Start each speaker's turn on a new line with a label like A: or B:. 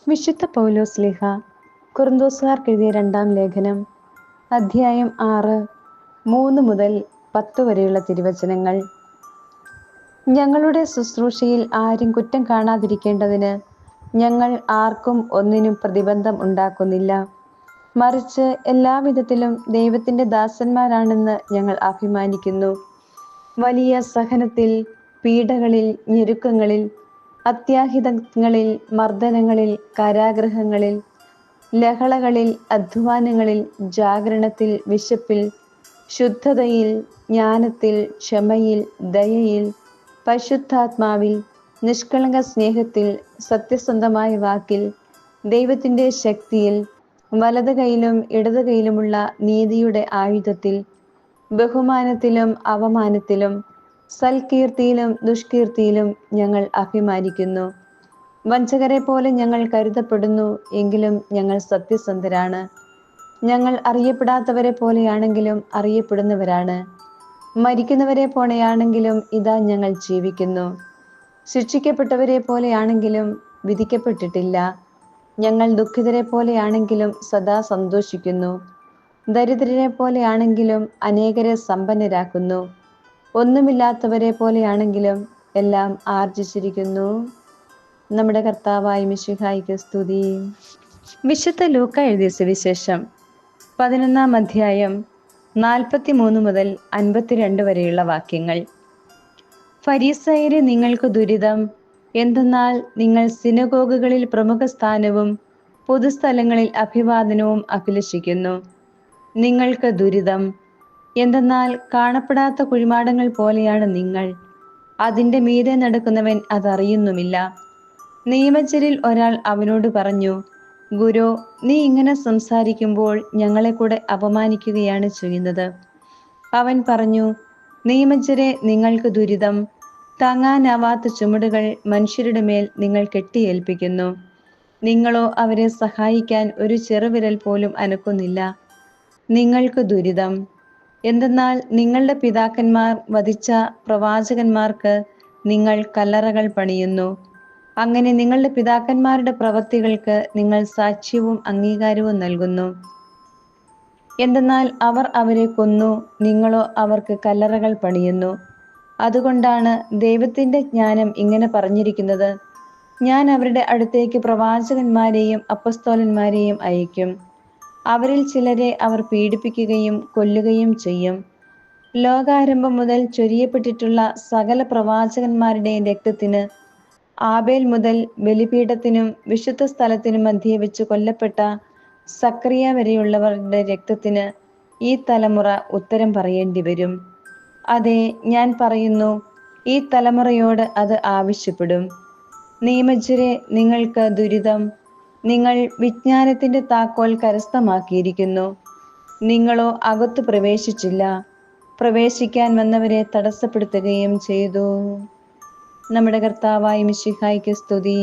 A: വിശുദ്ധ പൗലോസ്ലീഹ കൊറിന്തോസുകാർക്ക് എഴുതിയ 2-ാം ലേഖനം, അധ്യായം 6, 3 മുതൽ 10 വരെയുള്ള തിരുവചനങ്ങൾ. ഞങ്ങളുടെ ശുശ്രൂഷയിൽ ആരും കുറ്റം കാണാതിരിക്കേണ്ടതിന് ഞങ്ങൾ ആർക്കും ഒന്നിനും പ്രതിബന്ധം ഉണ്ടാക്കുന്നില്ല. മറിച്ച് എല്ലാവിധത്തിലും ദൈവത്തിൻ്റെ ദാസന്മാരാണെന്ന് ഞങ്ങൾ അഭിമാനിക്കുന്നു. വലിയ സഹനത്തിൽ, പീഡകളിൽ, ഞെരുക്കങ്ങളിൽ, അത്യാഹിതങ്ങളിൽ, മർദ്ദനങ്ങളിൽ, കാരാഗൃഹങ്ങളിൽ, ലഹളകളിൽ, അധ്വാനങ്ങളിൽ, ജാഗരണത്തിൽ, വിശപ്പിൽ, ശുദ്ധതയിൽ, ജ്ഞാനത്തിൽ, ക്ഷമയിൽ, ദയയിൽ, പരിശുദ്ധാത്മാവിൽ, നിഷ്കളങ്ക സ്നേഹത്തിൽ, സത്യസന്ധമായ വാക്കിൽ, ദൈവത്തിൻ്റെ ശക്തിയിൽ, വലത് കൈയിലും ഇടത് കൈയിലുമുള്ള നീതിയുടെ ആയുധത്തിൽ, ബഹുമാനത്തിലും അവമാനത്തിലും, സൽകീർത്തിയിലും ദുഷ്കീർത്തിയിലും ഞങ്ങൾ അഭിമാനിക്കുന്നു. വഞ്ചകരെ പോലെ ഞങ്ങൾ കരുതപ്പെടുന്നു, എങ്കിലും ഞങ്ങൾ സത്യസന്ധരാണ്. ഞങ്ങൾ അറിയപ്പെടാത്തവരെ പോലെയാണെങ്കിലും അറിയപ്പെടുന്നവരാണ്. മരിക്കുന്നവരെ പോലെയാണെങ്കിലും ഇതാ ഞങ്ങൾ ജീവിക്കുന്നു. ശിക്ഷിക്കപ്പെട്ടവരെ പോലെയാണെങ്കിലും വിധിക്കപ്പെട്ടിട്ടില്ല. ഞങ്ങൾ ദുഃഖിതരെ പോലെയാണെങ്കിലും സദാ സന്തോഷിക്കുന്നു. ദരിദ്രരെ പോലെയാണെങ്കിലും അനേകരെ സമ്പന്നരാക്കുന്നു. ഒന്നുമില്ലാത്തവരെ പോലെയാണെങ്കിലും എല്ലാം ആർജിച്ചിരിക്കുന്നു. നമ്മുടെ കർത്താവായ മിശിഹായിക്ക് സ്തുതി. വിശുദ്ധ ലൂക്ക എഴുതിയ സുവിശേഷം 11-ാം അധ്യായം 43 മുതൽ 52 വരെയുള്ള വാക്യങ്ങൾ. ഫരീസായരെ, നിങ്ങൾക്ക് ദുരിതം! എന്തെന്നാൽ നിങ്ങൾ സിനഗോഗുകളിൽ പ്രമുഖ സ്ഥാനവും പൊതുസ്ഥലങ്ങളിൽ അഭിവാദനവും അഭിലഷിക്കുന്നു. നിങ്ങൾക്ക് ദുരിതം! എന്തെന്നാൽ കാണപ്പെടാത്ത കുഴിമാടങ്ങൾ പോലെയാണ് നിങ്ങൾ. അതിൻ്റെ മീതെ നടക്കുന്നവൻ അതറിയുന്നുമില്ല. നിയമജ്ഞരിൽ ഒരാൾ അവനോട് പറഞ്ഞു, ഗുരു, നീ ഇങ്ങനെ സംസാരിക്കുമ്പോൾ ഞങ്ങളെ കൂടെ അപമാനിക്കുകയാണ് ചെയ്യുന്നത്. അവൻ പറഞ്ഞു, നിയമജ്ഞരെ, നിങ്ങൾക്ക് ദുരിതം! താങ്ങാനാവാത്ത ചുമടുകൾ മനുഷ്യരുടെ മേൽ നിങ്ങൾ കെട്ടിയേൽപ്പിക്കുന്നു. നിങ്ങളോ അവരെ സഹായിക്കാൻ ഒരു ചെറുവിരൽ പോലും അനക്കുന്നില്ല. നിങ്ങൾക്ക് ദുരിതം! എന്തെന്നാൽ നിങ്ങളുടെ പിതാക്കന്മാർ വധിച്ച പ്രവാചകന്മാർക്ക് നിങ്ങൾ കല്ലറകൾ പണിയുന്നു. അങ്ങനെ നിങ്ങളുടെ പിതാക്കന്മാരുടെ പ്രവൃത്തികൾക്ക് നിങ്ങൾ സാക്ഷ്യവും അംഗീകാരവും നൽകുന്നു. എന്തെന്നാൽ അവർ അവരെ കൊന്നു, നിങ്ങളോ അവർക്ക് കല്ലറകൾ പണിയുന്നു. അതുകൊണ്ടാണ് ദൈവത്തിൻ്റെ ജ്ഞാനം ഇങ്ങനെ പറഞ്ഞിരിക്കുന്നത്, ഞാൻ അവരുടെ അടുത്തേക്ക് പ്രവാചകന്മാരെയും അപ്പസ്തോലന്മാരെയും അയക്കും. അവരിൽ ചിലരെ അവർ പീഡിപ്പിക്കുകയും കൊല്ലുകയും ചെയ്യും. ലോകാരംഭം മുതൽ ചൊരിയപ്പെട്ടിട്ടുള്ള സകല പ്രവാചകന്മാരുടെയും രക്തത്തിന്, ആബേൽ മുതൽ ബലിപീഠത്തിനും വിശുദ്ധ സ്ഥലത്തിനും മധ്യേ വെച്ച് കൊല്ലപ്പെട്ട സക്കറിയ വരെയുള്ളവരുടെ രക്തത്തിന് ഈ തലമുറ ഉത്തരം പറയേണ്ടി വരും. അതെ, ഞാൻ പറയുന്നു, ഈ തലമുറയോട് അത് ആവശ്യപ്പെടും. നിയമജ്ഞരെ, നിങ്ങൾക്ക് ദുരിതം! നിങ്ങൾ വിജ്ഞാനത്തിൻ്റെ താക്കോൽ കരസ്ഥമാക്കിയിരിക്കുന്നു. നിങ്ങളോ അകത്തു പ്രവേശിച്ചില്ല. പ്രവേശിക്കാൻ വന്നവരെ തടസ്സപ്പെടുത്തുകയും ചെയ്തു. നമ്മുടെ കർത്താവായ മിശിഹായിക്ക് സ്തുതി.